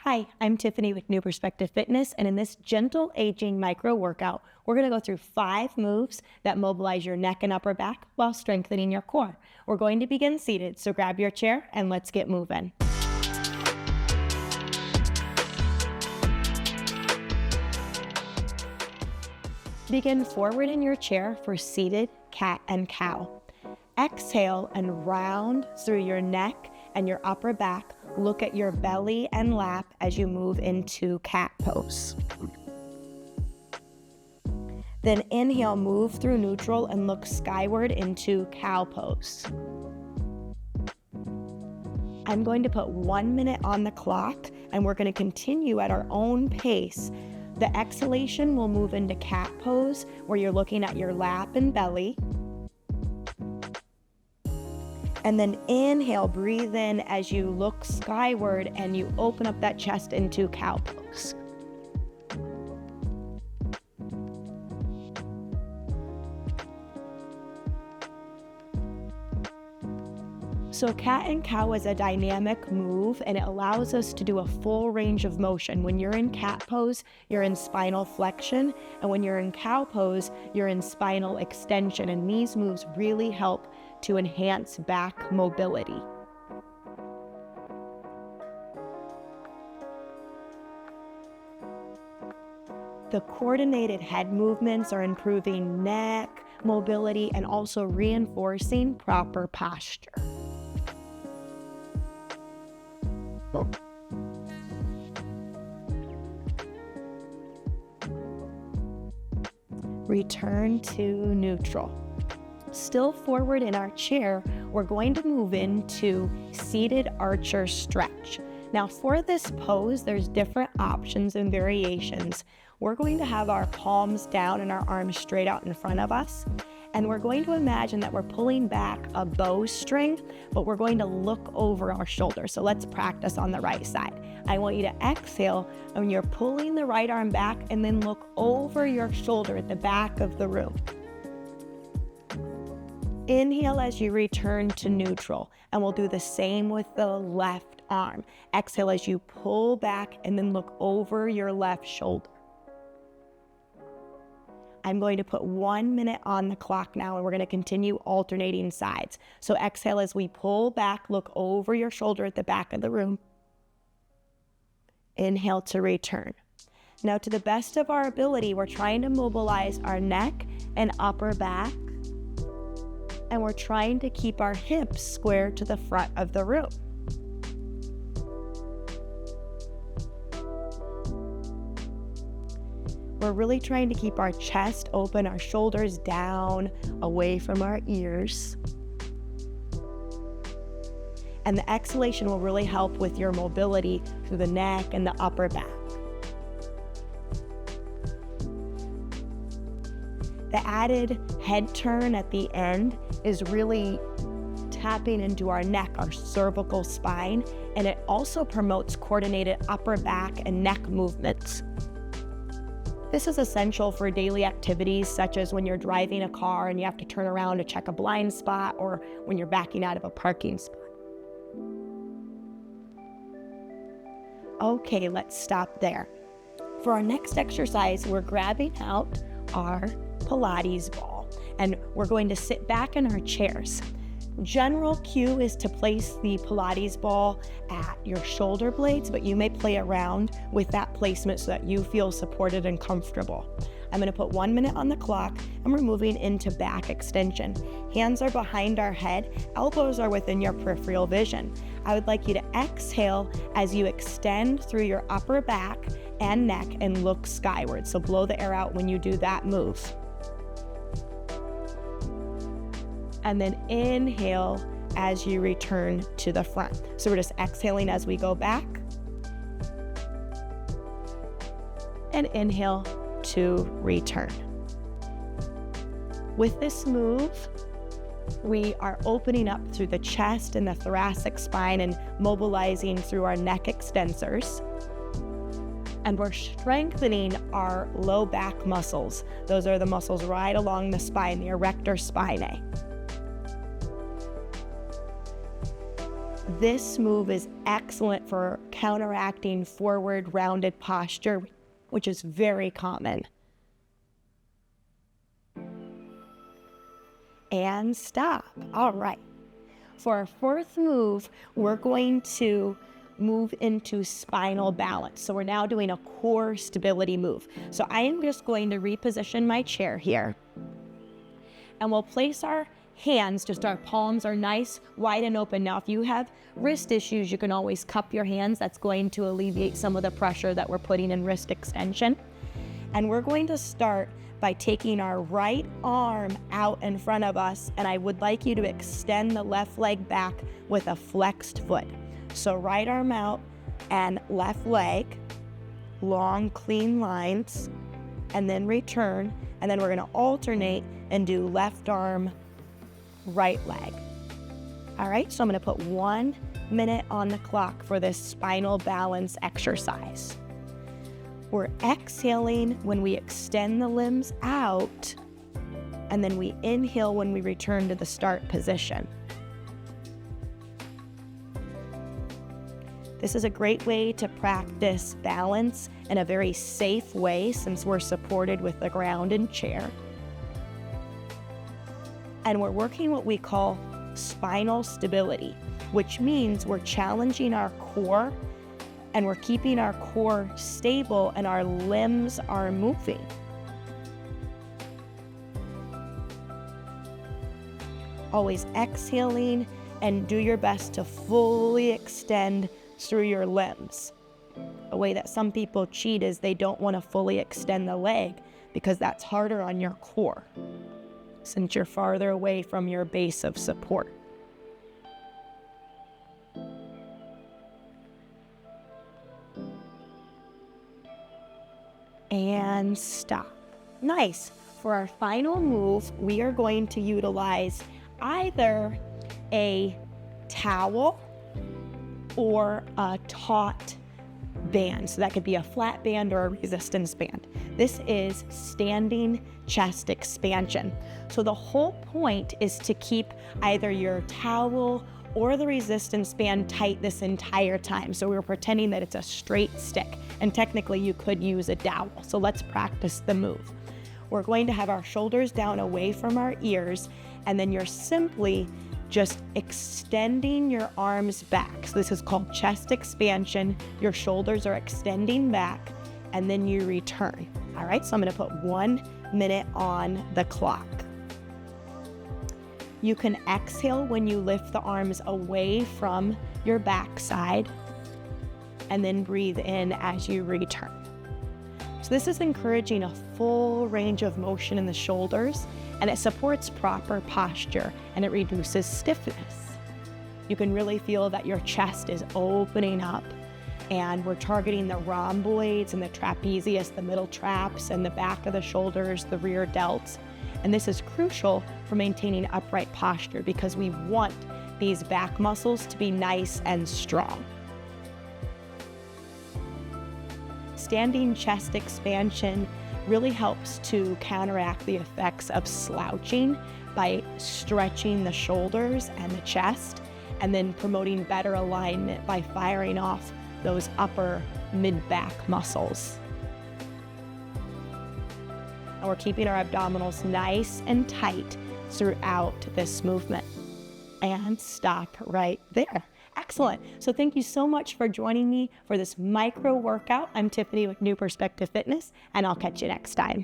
Hi, I'm Tiffany with New Perspective Fitness, and in this gentle aging micro workout, we're going to go through 5 moves that mobilize your neck and upper back while strengthening your core. We're going to begin seated, so grab your chair and let's get moving. Begin forward in your chair for seated cat and cow. Exhale and round through your neck and your upper back. Look at your belly and lap as you move into cat pose. Then inhale, move through neutral and look skyward into cow pose. I'm going to put 1 minute on the clock and we're going to continue at our own pace. The exhalation will move into cat pose where you're looking at your lap and belly. And then inhale, breathe in as you look skyward and you open up that chest into cow pose. So cat and cow is a dynamic move and it allows us to do a full range of motion. When you're in cat pose, you're in spinal flexion, and when you're in cow pose, you're in spinal extension. And these moves really help to enhance back mobility. The coordinated head movements are improving neck mobility and also reinforcing proper posture. Return to neutral. Still forward in our chair, we're going to move into seated archer stretch. Now for this pose, there's different options and variations. We're going to have our palms down and our arms straight out in front of us. And we're going to imagine that we're pulling back a bowstring, but we're going to look over our shoulder. So let's practice on the right side. I want you to exhale when you're pulling the right arm back and then look over your shoulder at the back of the room. Inhale as you return to neutral, and we'll do the same with the left arm. Exhale as you pull back and then look over your left shoulder. I'm going to put 1 minute on the clock now and we're going to continue alternating sides. So exhale as we pull back, look over your shoulder at the back of the room. Inhale to return. Now to the best of our ability, we're trying to mobilize our neck and upper back. And we're trying to keep our hips square to the front of the room. We're really trying to keep our chest open, our shoulders down, away from our ears. And the exhalation will really help with your mobility through the neck and the upper back. The added head turn at the end is really tapping into our neck, our cervical spine, and it also promotes coordinated upper back and neck movements. This is essential for daily activities such as when you're driving a car and you have to turn around to check a blind spot, or when you're backing out of a parking spot. Okay, let's stop there. For our next exercise, we're grabbing out our Pilates ball and we're going to sit back in our chairs. General cue is to place the Pilates ball at your shoulder blades, but you may play around with that placement so that you feel supported and comfortable. I'm going to put 1 minute on the clock and we're moving into back extension. Hands are behind our head, elbows are within your peripheral vision. I would like you to exhale as you extend through your upper back and neck and look skyward. So blow the air out when you do that move. And then inhale as you return to the front. So we're just exhaling as we go back. And inhale to return. With this move, we are opening up through the chest and the thoracic spine and mobilizing through our neck extensors. And we're strengthening our low back muscles. Those are the muscles right along the spine, the erector spinae. This move is excellent for counteracting forward rounded posture, which is very common. And stop. All right. For our fourth move, we're going to move into spinal balance. So we're now doing a core stability move. So I am just going to reposition my chair here. And we'll place our hands, just our palms are nice, wide and open. Now, if you have wrist issues, you can always cup your hands. That's going to alleviate some of the pressure that we're putting in wrist extension. And we're going to start by taking our right arm out in front of us, and I would like you to extend the left leg back with a flexed foot. So right arm out and left leg, long, clean lines, and then return. And then we're gonna alternate and do left arm, right leg. All right, so I'm gonna put 1 minute on the clock for this spinal balance exercise. We're exhaling when we extend the limbs out, and then we inhale when we return to the start position. This is a great way to practice balance in a very safe way since we're supported with the ground and chair. And we're working what we call spinal stability, which means we're challenging our core and we're keeping our core stable and our limbs are moving. Always exhaling and do your best to fully extend through your limbs. A way that some people cheat is they don't want to fully extend the leg because that's harder on your core since you're farther away from your base of support. And stop. Nice. For our final move, we are going to utilize either a towel or a taut band. So that could be a flat band or a resistance band. This is standing chest expansion. So the whole point is to keep either your towel or the resistance band tight this entire time. So we're pretending that it's a straight stick, and technically you could use a dowel. So let's practice the move. We're going to have our shoulders down away from our ears, and then you're simply just extending your arms back. So this is called chest expansion. Your shoulders are extending back, and then you return. All right, so I'm gonna put 1 minute on the clock. You can exhale when you lift the arms away from your backside, and then breathe in as you return. So this is encouraging a full range of motion in the shoulders, and it supports proper posture, and it reduces stiffness. You can really feel that your chest is opening up, and we're targeting the rhomboids and the trapezius, the middle traps, and the back of the shoulders, the rear delts. And this is crucial for maintaining upright posture because we want these back muscles to be nice and strong. Standing chest expansion really helps to counteract the effects of slouching by stretching the shoulders and the chest, and then promoting better alignment by firing off those upper mid-back muscles. And we're keeping our abdominals nice and tight throughout this movement. And stop right there. Excellent. So thank you so much for joining me for this micro workout. I'm Tiffany with New Perspective Fitness, and I'll catch you next time.